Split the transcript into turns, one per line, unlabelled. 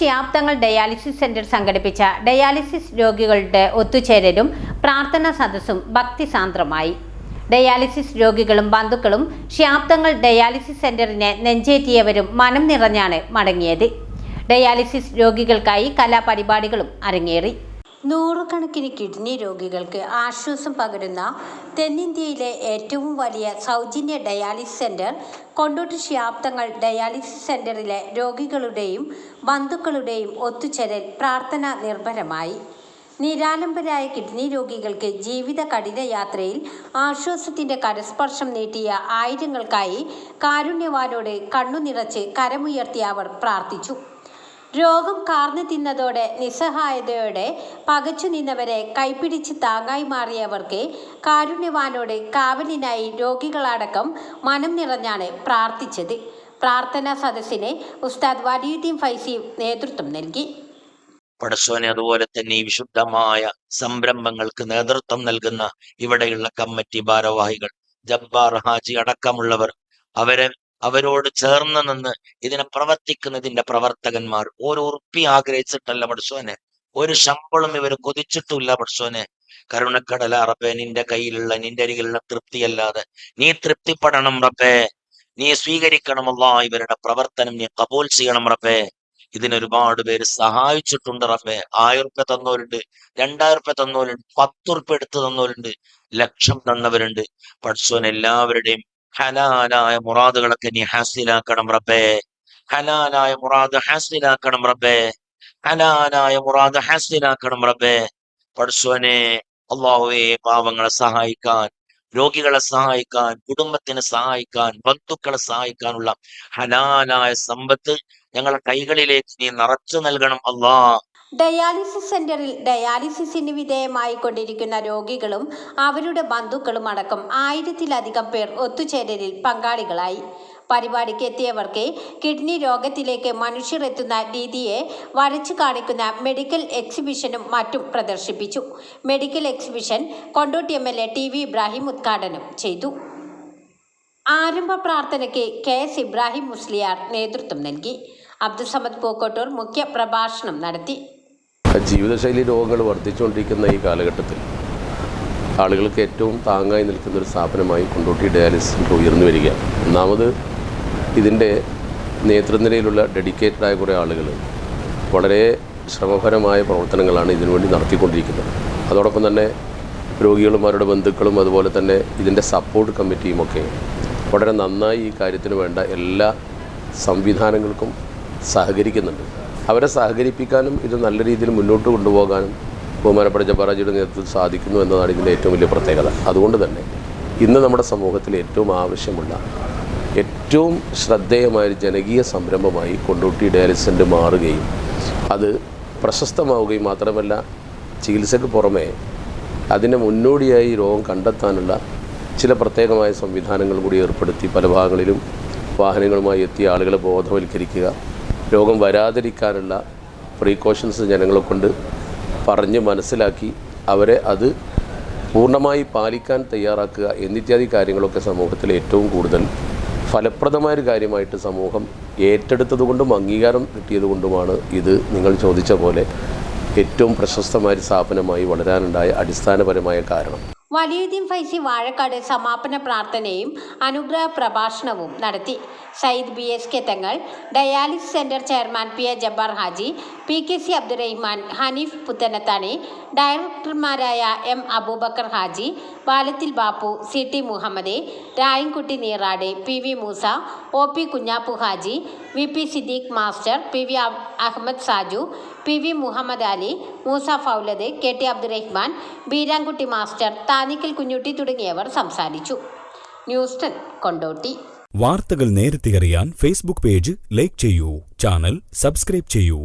Shihab dialysis centre സംഘടിപ്പിച്ച dialysis രോഗികളുടെ ഒത്തുചേരലും പ്രാർത്ഥനാ സദസ്സും ഭക്തിസാന്ദ്രമായി. ഡയാലിസിസ് രോഗികളും ബന്ധുക്കളും ശിഹാബ് ഡയാലിസിസ് സെന്ററിനെ നെഞ്ചേറ്റിയവരും മനം നിറഞ്ഞാണ് മടങ്ങിയത്. ഡയാലിസിസ് രോഗികൾക്കായി കലാപരിപാടികളും അരങ്ങേറി. നൂറുകണക്കിന് കിഡ്നി രോഗികൾക്ക് ആശ്വാസം പകരുന്ന തെന്നിന്ത്യയിലെ ഏറ്റവും വലിയ സൗജന്യ dialysis centre Kondotty Shihab dialysis സെന്ററിലെ രോഗികളുടെയും ബന്ധുക്കളുടെയും ഒത്തുചേരൽ പ്രാർത്ഥന നിർഭരമായി. നിരാലംബരായ കിഡ്നി രോഗികൾക്ക് ജീവിത കഠിനയാത്രയിൽ ആശ്വാസത്തിന്റെ കരസ്പർശം നീട്ടിയ ആയിരങ്ങൾക്കായി കാരുണ്യവാനോട് കണ്ണുനിറച്ച് കരമുയർത്തി അവർ പ്രാർത്ഥിച്ചു. രോഗം കാർന്നു തിന്നതോടെ നിസ്സഹായതയോടെ പകച്ചു നിന്നവരെ കൈപിടിച്ച് താങ്ങായി മാറിയവർക്ക് കാരുണ്യവാനോട് കാവലിനായി രോഗികളടക്കം മനം നിറഞ്ഞാണ് പ്രാർത്ഥിച്ചത്. പ്രാർത്ഥനാ സദസ്സിന് ഉസ്താദ് വലിയുദ്ദീൻ ഫൈസി നേതൃത്വം നൽകി.
പടച്ചോനെ, അതുപോലെ തന്നെ ഈ വിശുദ്ധമായ സംരംഭങ്ങൾക്ക് നേതൃത്വം നൽകുന്ന ഇവിടെയുള്ള കമ്മിറ്റി ഭാരവാഹികൾ, ജബ്ബാർ ഹാജി അടക്കമുള്ളവർ, അവരോട് ചേർന്ന് നിന്ന് ഇതിനെ പ്രവർത്തിക്കുന്നതിന്റെ പ്രവർത്തകന്മാർ, ഒരു ഉറുപ്പി ആഗ്രഹിച്ചിട്ടല്ല പടച്ചോനെ, ഒരു ശമ്പളം ഇവർ കൊതിച്ചിട്ടില്ല പടച്ചോനെ. കരുണക്കടല റബ്ബേ, നിന്റെ കയ്യിലുള്ള നിന്റെ അരികിലുള്ള തൃപ്തിയല്ലാതെ നീ തൃപ്തിപ്പെടണം റബ്ബേ, നീ സ്വീകരിക്കണമല്ല. ഇവരുടെ പ്രവർത്തനം നീ കബൂൽ ചെയ്യണം റബ്ബേ. ഇതിനൊരുപാട് പേര് സഹായിച്ചിട്ടുണ്ട് റബ്ബേ. 1000 രൂപ തന്നവരുണ്ട്, 2000 രൂപ തന്നവരുണ്ട്, 10 രൂപ എടുത്ത് തന്നവരുണ്ട്, ലക്ഷം തന്നവരുണ്ട്. പടച്ചോൻ എല്ലാവരുടെയും ഹലാലായ മുറാദുകളൊക്കെ നീ ഹാസിലാക്കണം റബ്ബേ. ഹലാലായ മുറാദ് ഹാസിലാക്കണം റബ്ബേ. ഹലാലായ മുറാദ് ഹാസിലാക്കണം റബ്ബേ. പടച്ചോനെ, അല്ലാഹുവേ, പാവങ്ങളെ സഹായിക്കാൻ, രോഗികളെ സഹായിക്കാൻ, കുടുംബത്തിനെ സഹായിക്കാൻ, ബന്ധുക്കളെ സഹായിക്കാനുള്ള ഹലാലായ സമ്പത്ത് ഞങ്ങളെ കൈകളിലേക്ക് നീ നിറച്ചു നൽകണം അല്ലാ.
ഡയാലിസിസ് സെന്ററിൽ ഡയാലിസിസിന് വിധേയമായി കൊണ്ടിരിക്കുന്ന രോഗികളും അവരുടെ ബന്ധുക്കളും അടക്കം 1000-ലധികം പേർ ഒത്തുചേരലിൽ പങ്കാളികളായി. പരിപാടിക്ക് എത്തിയവർക്ക് കിഡ്നി രോഗത്തിലേക്ക് മനുഷ്യർ എത്തുന്ന രീതിയെ വരച്ചു കാണിക്കുന്ന മെഡിക്കൽ എക്സിബിഷനും മറ്റും പ്രദർശിപ്പിച്ചു. Medical exhibition Kondotty MLA TV Ibrahim ഉദ്ഘാടനം ചെയ്തു. ആരംഭ പ്രാർത്ഥനയ്ക്ക് KS ഇബ്രാഹിം മുസ്ലിയാർ നേതൃത്വം നൽകി. അബ്ദുസമദ് പൂക്കോട്ടൂർ മുഖ്യ പ്രഭാഷണം നടത്തി.
ജീവിതശൈലി രോഗങ്ങൾ വർദ്ധിച്ചുകൊണ്ടിരിക്കുന്ന ഈ കാലഘട്ടത്തിൽ ആളുകൾക്ക് ഏറ്റവും താങ്ങായി നിൽക്കുന്നൊരു സ്ഥാപനമായി കൊണ്ടോട്ടി ഡയാലിസിസ് സെൻ്റർ ഉയർന്നു വരികയാണ്. ഒന്നാമത് ഇതിൻ്റെ നേതൃനിരയിലുള്ള ഡെഡിക്കേറ്റഡായ കുറേ ആളുകൾ വളരെ ശ്രമകരമായ പ്രവർത്തനങ്ങളാണ് ഇതിനുവേണ്ടി നടത്തിക്കൊണ്ടിരിക്കുന്നത്. അതോടൊപ്പം തന്നെ രോഗികളും അവരുടെ ബന്ധുക്കളും അതുപോലെ തന്നെ ഇതിൻ്റെ സപ്പോർട്ട് കമ്മിറ്റിയുമൊക്കെ വളരെ നന്നായി ഈ കാര്യത്തിന് വേണ്ട എല്ലാ സംവിധാനങ്ങൾക്കും സഹകരിക്കുന്നുണ്ട്. അവരെ സഹകരിപ്പിക്കാനും ഇത് നല്ല രീതിയിൽ മുന്നോട്ട് കൊണ്ടുപോകാനും ബഹുമാനപ്പെട്ട ജബ്ബാർ ഹാജിയുടെ നേതൃത്വത്തിൽ സാധിക്കുന്നു എന്നതാണ് ഇതിൻ്റെ ഏറ്റവും വലിയ പ്രത്യേകത. അതുകൊണ്ട് തന്നെ ഇന്ന് നമ്മുടെ സമൂഹത്തിൽ ഏറ്റവും ആവശ്യമുള്ള ഏറ്റവും ശ്രദ്ധേയമായൊരു ജനകീയ സംരംഭമായി കൊണ്ടോട്ടി ഡയാലിസിസ് സെൻ്റർ മാറുകയും അത് പ്രശസ്തമാവുകയും മാത്രമല്ല ചികിത്സയ്ക്ക് പുറമെ അതിന് മുന്നോടിയായി രോഗം കണ്ടെത്താനുള്ള ചില പ്രത്യേകമായ സംവിധാനങ്ങൾ കൂടി ഏർപ്പെടുത്തി പല ഭാഗങ്ങളിലും വാഹനങ്ങളുമായി എത്തി ആളുകളെ ബോധവൽക്കരിക്കുക, രോഗം വരാതിരിക്കാനുള്ള പ്രീക്കോഷൻസ് ജനങ്ങളെ കൊണ്ട് പറഞ്ഞ് മനസ്സിലാക്കി അവരെ അത് പൂർണ്ണമായി പാലിക്കാൻ തയ്യാറാക്കുക എന്നിത്യാദി കാര്യങ്ങളൊക്കെ സമൂഹത്തിൽ ഏറ്റവും കൂടുതൽ ഫലപ്രദമായൊരു കാര്യമായിട്ട് സമൂഹം ഏറ്റെടുത്തതുകൊണ്ടും അംഗീകാരം കിട്ടിയതുകൊണ്ടുമാണ് ഇത് നിങ്ങൾ ചോദിച്ച പോലെ ഏറ്റവും പ്രശസ്തമായ സ്ഥാപനമായി വളരാനുണ്ടായ അടിസ്ഥാനപരമായ കാരണം.
വലിയുദ്ദീൻ ഫൈസി വാഴക്കാട് സമാപന പ്രാർത്ഥനയും അനുഗ്രഹ പ്രഭാഷണവും നടത്തി. Sayyid BSK Thangal, dialysis centre chairman PA Jabbar Haji, PKC Abdurahiman, Hanif Puthanathani, ഡയറക്ടർമാരായ M Abubakar Haji, Balathil Bapu, CT Muhammad, Rayankutty Neerad, PV Moosa, OP Kunjappu Haji, VP Siddique master, PV Ahammed Saju, PV Muhammad Ali, Moosa Fouladh, KT Abdurahiman, Beerankutty master, Thanikkal Kunjutty തുടങ്ങിയവർ സംസാരിച്ചു. ന്യൂസ് 10 കൊണ്ടോട്ടി.
വാർത്തകൾ നേരത്തെ അറിയാൻ ഫേസ്ബുക്ക് പേജ് ലൈക്ക് ചെയ്യൂ, ചാനൽ സബ്സ്ക്രൈബ് ചെയ്യൂ.